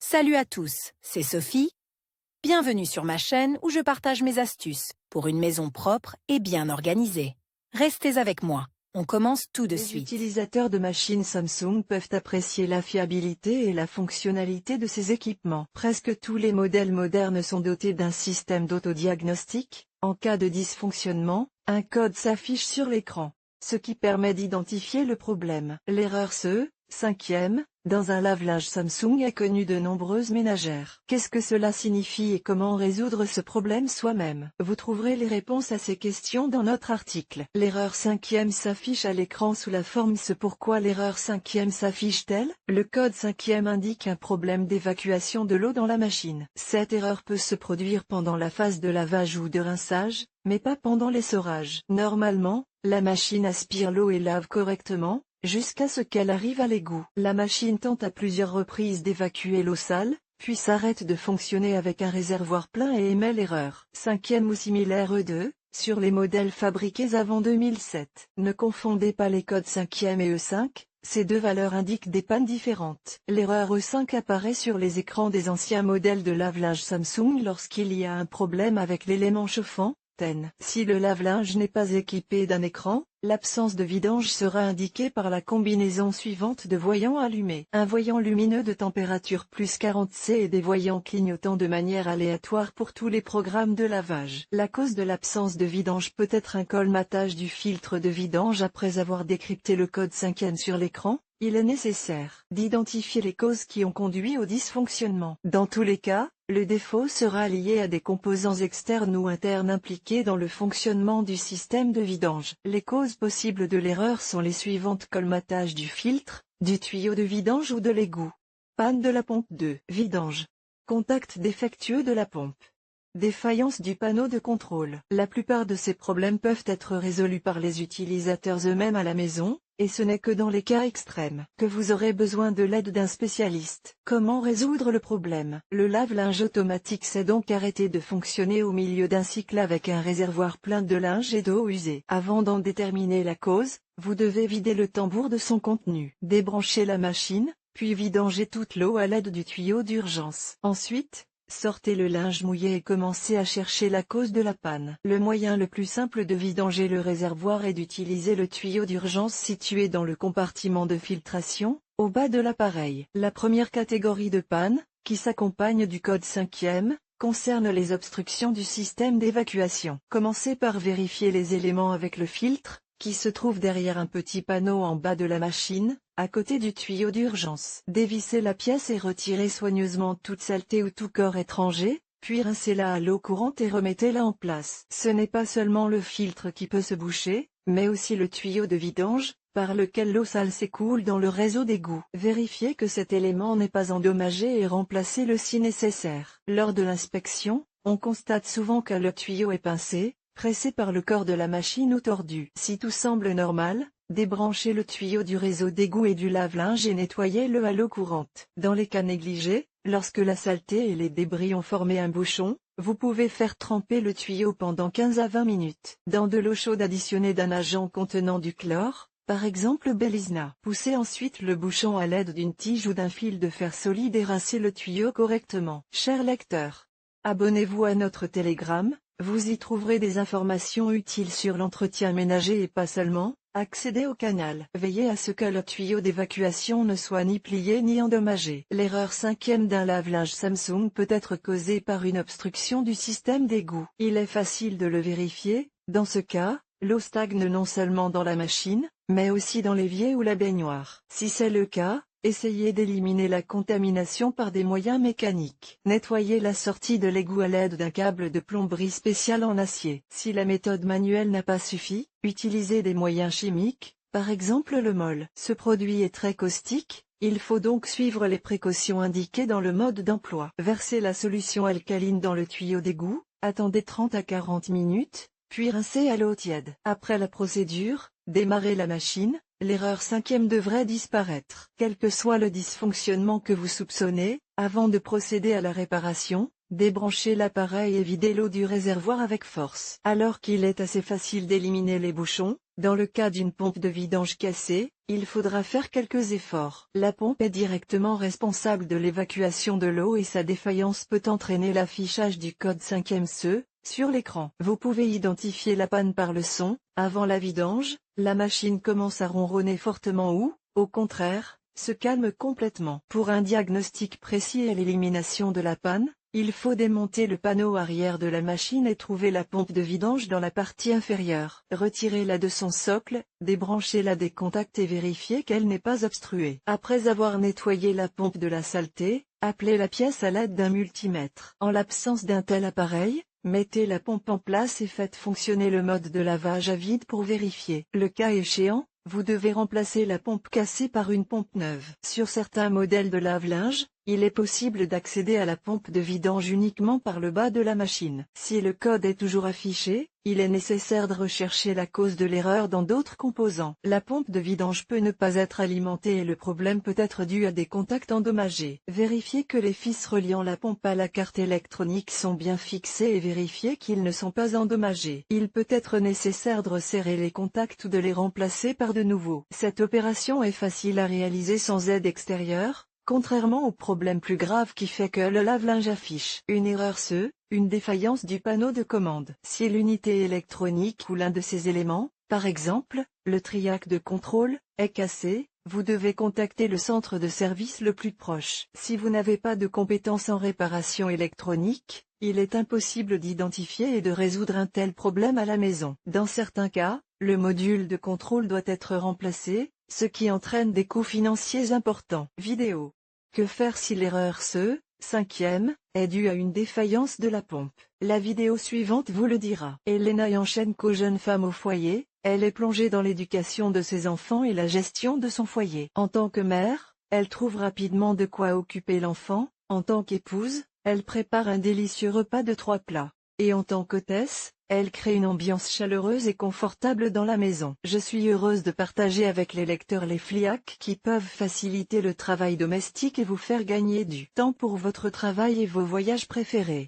Salut à tous, c'est Sophie. Bienvenue sur ma chaîne où je partage mes astuces pour une maison propre et bien organisée. Restez avec moi, on commence tout de Les suite. utilisateurs de machines Samsung peuvent apprécier la fiabilité et la fonctionnalité de ces équipements. Presque tous les modèles modernes sont dotés d'un système d'autodiagnostic. En cas de dysfonctionnement, un code s'affiche sur l'écran, ce qui permet d'identifier le problème. L'erreur cinquième, dans un lave-linge Samsung a connu de nombreuses ménagères. Qu'est-ce que cela signifie et comment résoudre ce problème soi-même? Vous trouverez les réponses à ces questions dans notre article. L'erreur cinquième s'affiche à l'écran sous la forme ce. Pourquoi l'erreur cinquième s'affiche-t-elle? Le code cinquième indique un problème d'évacuation de l'eau dans la machine. Cette erreur peut se produire pendant la phase de lavage ou de rinçage, mais pas pendant l'essorage. Normalement, la machine aspire l'eau et lave correctement, jusqu'à ce qu'elle arrive à l'égout. La machine tente à plusieurs reprises d'évacuer l'eau sale, puis s'arrête de fonctionner avec un réservoir plein et émet l'erreur. Cinquième ou similaire E2, sur les modèles fabriqués avant 2007. Ne confondez pas les codes cinquième et E5, ces deux valeurs indiquent des pannes différentes. L'erreur E5 apparaît sur les écrans des anciens modèles de lave-linge Samsung lorsqu'il y a un problème avec l'élément chauffant. Si le lave-linge n'est pas équipé d'un écran, l'absence de vidange sera indiquée par la combinaison suivante de voyants allumés. Un voyant lumineux de température plus 40°C et des voyants clignotant de manière aléatoire pour tous les programmes de lavage. La cause de l'absence de vidange peut être un colmatage du filtre de vidange. Après avoir décrypté le code cinquième sur l'écran, il est nécessaire d'identifier les causes qui ont conduit au dysfonctionnement. Dans tous les cas, le défaut sera lié à des composants externes ou internes impliqués dans le fonctionnement du système de vidange. Les causes possibles de l'erreur sont les suivantes: colmatage du filtre, du tuyau de vidange ou de l'égout. Panne de la pompe de vidange. Contact défectueux de la pompe. Défaillance du panneau de contrôle. La plupart de ces problèmes peuvent être résolus par les utilisateurs eux-mêmes à la maison, et ce n'est que dans les cas extrêmes que vous aurez besoin de l'aide d'un spécialiste. Comment résoudre le problème? Le lave-linge automatique s'est donc arrêté de fonctionner au milieu d'un cycle avec un réservoir plein de linge et d'eau usée. Avant d'en déterminer la cause, vous devez vider le tambour de son contenu. Débranchez la machine, puis vidanger toute l'eau à l'aide du tuyau d'urgence. Ensuite, sortez le linge mouillé et commencez à chercher la cause de la panne. Le moyen le plus simple de vidanger le réservoir est d'utiliser le tuyau d'urgence situé dans le compartiment de filtration, au bas de l'appareil. La première catégorie de panne, qui s'accompagne du code cinquième, concerne les obstructions du système d'évacuation. Commencez par vérifier les éléments avec le filtre, qui se trouve derrière un petit panneau en bas de la machine, à côté du tuyau d'urgence. Dévissez la pièce et retirez soigneusement toute saleté ou tout corps étranger, puis rincez-la à l'eau courante et remettez-la en place. Ce n'est pas seulement le filtre qui peut se boucher, mais aussi le tuyau de vidange, par lequel l'eau sale s'écoule dans le réseau d'égout. Vérifiez que cet élément n'est pas endommagé et remplacez-le si nécessaire. Lors de l'inspection, on constate souvent que le tuyau est pincé, pressé par le corps de la machine ou tordu. Si tout semble normal, débranchez le tuyau du réseau d'égout et du lave-linge et nettoyez-le à l'eau courante. Dans les cas négligés, lorsque la saleté et les débris ont formé un bouchon, vous pouvez faire tremper le tuyau pendant 15 à 20 minutes. Dans de l'eau chaude additionnée d'un agent contenant du chlore, par exemple Belizna. Poussez ensuite le bouchon à l'aide d'une tige ou d'un fil de fer solide et rincez le tuyau correctement. Chers lecteurs, abonnez-vous à notre Telegram. Vous y trouverez des informations utiles sur l'entretien ménager et pas seulement. Accédez au canal. Veillez à ce que le tuyau d'évacuation ne soit ni plié ni endommagé. L'erreur cinquième d'un lave-linge Samsung peut être causée par une obstruction du système d'égout. Il est facile de le vérifier. Dans ce cas, l'eau stagne non seulement dans la machine, mais aussi dans l'évier ou la baignoire. Si c'est le cas, essayez d'éliminer la contamination par des moyens mécaniques. Nettoyez la sortie de l'égout à l'aide d'un câble de plomberie spécial en acier. Si la méthode manuelle n'a pas suffi, utilisez des moyens chimiques, par exemple le MOL. Ce produit est très caustique, il faut donc suivre les précautions indiquées dans le mode d'emploi. Versez la solution alcaline dans le tuyau d'égout, attendez 30 à 40 minutes, puis rincez à l'eau tiède. Après la procédure, démarrez la machine. L'erreur cinquième devrait disparaître. Quel que soit le dysfonctionnement que vous soupçonnez, avant de procéder à la réparation, débranchez l'appareil et videz l'eau du réservoir avec force. Alors qu'il est assez facile d'éliminer les bouchons, Dans le cas d'une pompe de vidange cassée, il faudra faire quelques efforts. La pompe est directement responsable de l'évacuation de l'eau et sa défaillance peut entraîner l'affichage du code 5e CE sur l'écran. Vous pouvez identifier la panne par le son. Avant la vidange, la machine commence à ronronner fortement ou, au contraire, se calme complètement. Pour un diagnostic précis et l'élimination de la panne, il faut démonter le panneau arrière de la machine et trouver la pompe de vidange dans la partie inférieure. Retirez-la de son socle, débranchez-la des contacts et vérifiez qu'elle n'est pas obstruée. Après avoir nettoyé la pompe de la saleté, appelez la pièce à l'aide d'un multimètre. En l'absence d'un tel appareil, mettez la pompe en place et faites fonctionner le mode de lavage à vide pour vérifier. Le cas échéant, vous devez remplacer la pompe cassée par une pompe neuve. Sur certains modèles de lave-linge, il est possible d'accéder à la pompe de vidange uniquement par le bas de la machine. Si le code est toujours affiché, il est nécessaire de rechercher la cause de l'erreur dans d'autres composants. La pompe de vidange peut ne pas être alimentée et le problème peut être dû à des contacts endommagés. Vérifiez que les fils reliant la pompe à la carte électronique sont bien fixés et vérifiez qu'ils ne sont pas endommagés. Il peut être nécessaire de resserrer les contacts ou de les remplacer par de nouveaux. Cette opération est facile à réaliser sans aide extérieure, contrairement au problème plus grave qui fait que le lave-linge affiche une erreur CE, une défaillance du panneau de commande. Si l'unité électronique ou l'un de ses éléments, par exemple, le triac de contrôle, est cassé, vous devez contacter le centre de service le plus proche. Si vous n'avez pas de compétences en réparation électronique, il est impossible d'identifier et de résoudre un tel problème à la maison. Dans certains cas, le module de contrôle doit être remplacé, ce qui entraîne des coûts financiers importants. Vidéo. Que faire si l'erreur CE, 5e, est due à une défaillance de la pompe? La vidéo suivante vous le dira. Elena Yanchenko, jeune femme au foyer, elle est plongée dans l'éducation de ses enfants et la gestion de son foyer. En tant que mère, elle trouve rapidement de quoi occuper l'enfant. En tant qu'épouse, elle prépare un délicieux repas de 3 plats. Et en tant qu'hôtesse, elle crée une ambiance chaleureuse et confortable dans la maison. Je suis heureuse de partager avec les lecteurs les FLIAC qui peuvent faciliter le travail domestique et vous faire gagner du temps pour votre travail et vos voyages préférés.